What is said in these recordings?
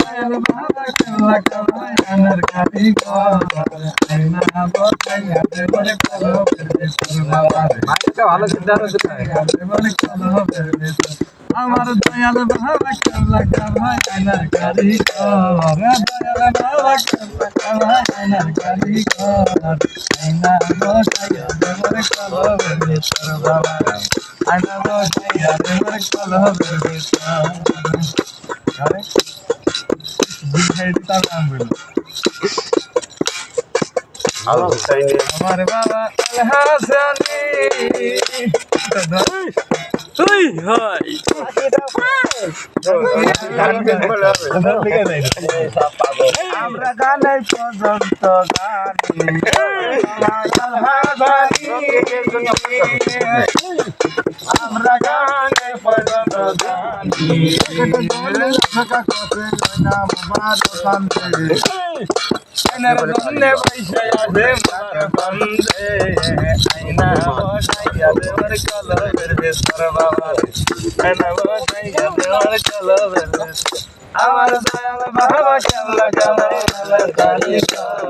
দয়াল বাবা কেল্লা কামাই আনার কারিগর আয়না বসাইয়া দেবর কলবের ভিতর বাবার মাইকটা ভালো সিদ্ধান্ত দিলেন দেবর কলবের ভিতর আমার দয়াল বাবা কেল্লা কামাই আনার কারিগর দয়াল বাবা কেল্লা কামাই আনার কারিগর আয়না বসাইয়া দেবর কলবের ভিতর বাবার আয়না বসাইয়া দেবর কলবের ভিতর আরে দিখাইতে নাম বল আমার বাবা আল হাসানি তুই হয় আমরা গানে পর্যন্ত গানি আমরা গানে পর্যন্ত গানি নাম বন্দে পয়সা আছে মার বন্দে আইনা বসাইয়া দেওয়ার কলবের ভিতর বাবা আইনা বসাইয়া দেওয়ার কলবের ভিতর আমার দয়াল বাবা কেল্লা কামাই আনার কারিগর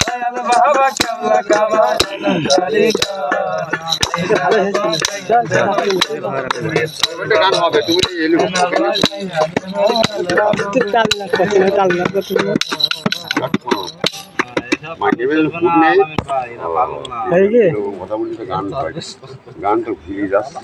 দয়াল বাবা কেল্লা কামাই আনার কারিগর গান হবে তুমি গান তো ভিড়ে যাচ্ছে।